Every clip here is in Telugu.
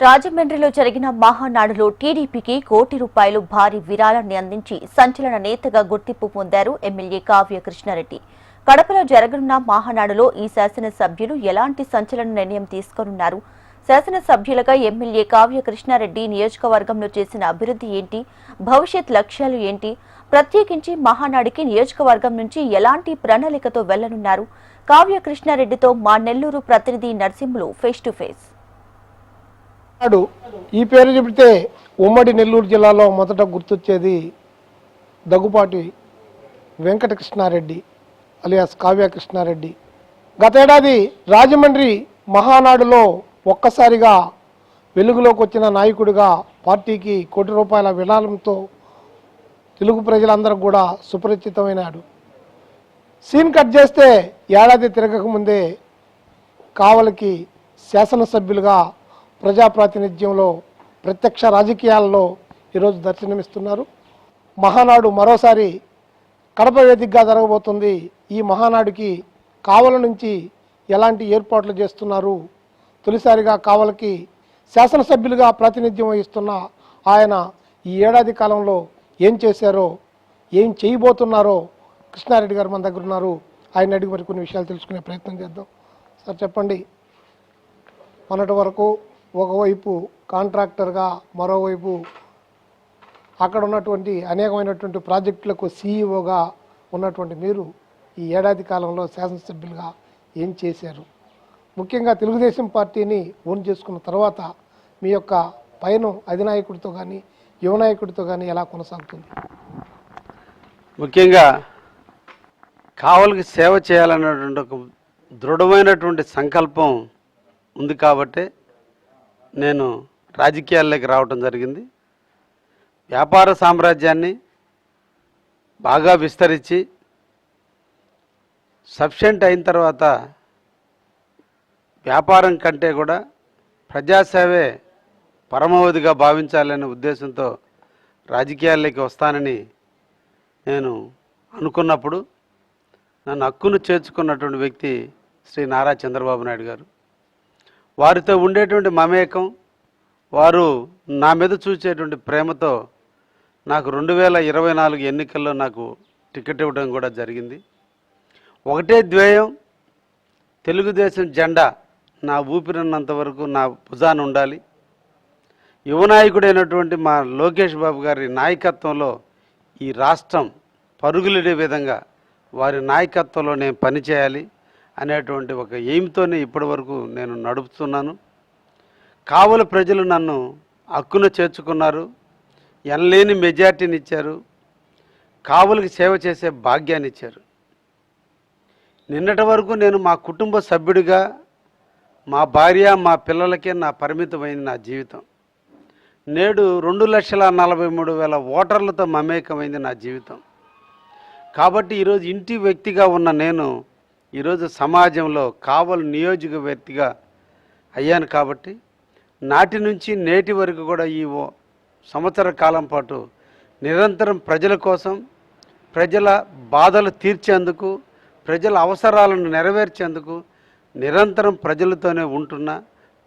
రాజమండ్రిలో జరిగిన మహానాడులో టీడీపీకి ₹1 కోటి భారీ విరాళాన్ని అందించి సంచలన నేతగా గుర్తింపు పొందారు ఎమ్మెల్యే కావ్య కృష్ణారెడ్డి. కడపలో జరగనున్న మహానాడులో ఈ శాసనసభ్యులు ఎలాంటి సంచలన నిర్ణయం తీసుకోనున్నారు? శాసనసభ్యులుగా ఎమ్మెల్యే కావ్య కృష్ణారెడ్డి నియోజకవర్గంలో చేసిన అభివృద్ధి ఏంటి? భవిష్యత్ లక్ష్యాలు ఏంటి? ప్రత్యేకించి మహానాడుకి నియోజకవర్గం నుంచి ఎలాంటి ప్రణాళికతో వెళ్లనున్నారు? కావ్య కృష్ణారెడ్డితో మా నెల్లూరు ప్రతినిధి నరసింహులు ఫేస్ టు ఫేస్. ఈ పేరు చెబితే ఉమ్మడి నెల్లూరు జిల్లాలో మొదట గుర్తొచ్చేది దగ్గుపాటి వెంకటకృష్ణారెడ్డి అలియాస్ కావ్య కృష్ణారెడ్డి. గతేడాది రాజమండ్రి మహానాడులో ఒక్కసారిగా వెలుగులోకి వచ్చిన నాయకుడిగా పార్టీకి ₹1 కోటి విరాళంతో తెలుగు ప్రజలందరూ కూడా సుపరిచితమైనాడు. సీన్ కట్ చేస్తే ఏడాది తిరగకముందే కావలికి శాసనసభ్యులుగా ప్రజాప్రాతినిధ్యంలో ప్రత్యక్ష రాజకీయాల్లో ఈరోజు దర్శనమిస్తున్నారు. మహానాడు మరోసారి కడప వేదికగా జరగబోతుంది. ఈ మహానాడుకి కావలి నుంచి ఎలాంటి ఏర్పాట్లు చేస్తున్నారు? తొలిసారిగా కావలికి శాసనసభ్యులుగా ప్రాతినిధ్యం వహిస్తున్న ఆయన ఈ ఏడాది కాలంలో ఏం చేశారో, ఏం చేయబోతున్నారో కృష్ణారెడ్డి గారు మన దగ్గర ఉన్నారు. ఆయన అడిగి మరి కొన్ని విషయాలు తెలుసుకునే ప్రయత్నం చేద్దాం. సార్ చెప్పండి, మొన్నటి వరకు ఒకవైపు కాంట్రాక్టర్గా, మరోవైపు అక్కడ ఉన్నటువంటి అనేకమైనటువంటి ప్రాజెక్టులకు సీఈఓగా ఉన్నటువంటి మీరు ఈ ఏడాది కాలంలో శాసనసభ్యులుగా ఏం చేశారు? ముఖ్యంగా తెలుగుదేశం పార్టీని ఓన్ చేసుకున్న తర్వాత మీ యొక్క పయనం అధినాయకుడితో కానీ యువ నాయకుడితో కానీ ఎలా కొనసాగుతుంది? ముఖ్యంగా కావలికి సేవ చేయాలన్నటువంటి ఒక దృఢమైనటువంటి సంకల్పం ఉంది కాబట్టి నేను రాజకీయాల్లోకి రావటం జరిగింది. వ్యాపార సామ్రాజ్యాన్ని బాగా విస్తరించి సఫిషియెంట్ అయిన తర్వాత వ్యాపారం కంటే కూడా ప్రజాసేవే పరమావధిగా భావించాలనే ఉద్దేశంతో రాజకీయాల్లోకి వస్తానని నేను అనుకున్నప్పుడు నన్ను హక్కును చేర్చుకున్నటువంటి వ్యక్తి శ్రీ నారా చంద్రబాబు నాయుడు గారు. వారితో ఉండేటువంటి మమేకం, వారు నా మీద చూసేటువంటి ప్రేమతో నాకు 2024 ఎన్నికల్లో నాకు టికెట్ ఇవ్వడం కూడా జరిగింది. ఒకటే ధ్యేయం, తెలుగుదేశం జెండా నా ఊపిరినంత వరకు నా భుజాన ఉండాలి. యువనాయకుడైనటువంటి మా లోకేష్ బాబు గారి నాయకత్వంలో ఈ రాష్ట్రం పరుగులిడే విధంగా వారి నాయకత్వంలో నేను పనిచేయాలి అనేటువంటి ఒక ఎయిమ్తోనే ఇప్పటి వరకు నేను నడుపుతున్నాను. కావలి ప్రజలు నన్ను హక్కున చేర్చుకున్నారు, ఎనలేని మెజార్టీని ఇచ్చారు, కావలికి సేవ చేసే భాగ్యాన్ని ఇచ్చారు. నిన్నటి వరకు నేను మా కుటుంబ సభ్యుడిగా, మా భార్య, మా పిల్లలకే నా పరిమితమైన నా జీవితం. నేడు 2,43,000 ఓటర్లతో మమేకమైంది నా జీవితం. కాబట్టి ఈరోజు ఇంటి వ్యక్తిగా ఉన్న నేను ఈరోజు సమాజంలో కావలి నియోజకవర్తిగా అయ్యాను. కాబట్టి నాటి నుంచి నేటి వరకు కూడా ఈ సంవత్సర కాలం పాటు నిరంతరం ప్రజల కోసం, ప్రజల బాధలు తీర్చేందుకు, ప్రజల అవసరాలను నెరవేర్చేందుకు నిరంతరం ప్రజలతోనే ఉంటున్నా,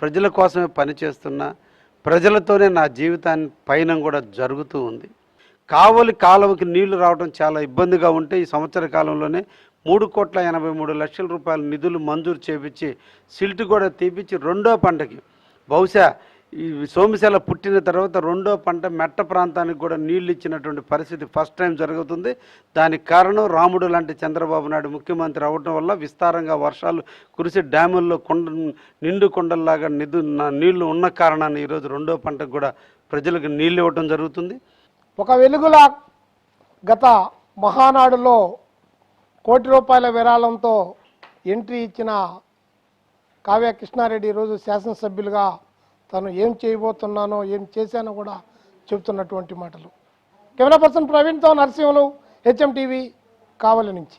ప్రజల కోసమే పనిచేస్తున్నా, ప్రజలతోనే నా జీవితాన్ని పయనం కూడా జరుగుతూ ఉంది. కావలి కాలువకి నీళ్లు రావడం చాలా ఇబ్బందిగా ఉంటే ఈ సంవత్సర కాలంలోనే ₹3,83,00,000 నిధులు మంజూరు చేపించి సిల్ట్ కూడా తీపించి రెండో పంటకి, బహుశా ఈ సోమశిల పుట్టిన తర్వాత రెండో పంట మెట్ట ప్రాంతానికి కూడా నీళ్లు ఇచ్చినటువంటి పరిస్థితి ఫస్ట్ టైం జరుగుతుంది. దానికి కారణం రాముడు లాంటి చంద్రబాబు నాయుడు ముఖ్యమంత్రి అవ్వటం వల్ల విస్తారంగా వర్షాలు కురిసి డ్యాముల్లో నిండు కొండల్లాగా నీళ్లు ఉన్న కారణాన్ని ఈరోజు రెండో పంటకు కూడా ప్రజలకు నీళ్లు ఇవ్వటం జరుగుతుంది. ఒక వెలుగులా గత మహానాడులో ₹1 కోటి విరాళంతో ఎంట్రీ ఇచ్చిన కావ్య కృష్ణారెడ్డి ఈరోజు శాసనసభ్యులుగా తను ఏం చేయబోతున్నానో, ఏం చేశానో కూడా చెబుతున్నటువంటి మాటలు. కెమెరా పర్సన్ ప్రవీణ్తో నరసింహులు, HM టీవీ, కావలి నుంచి.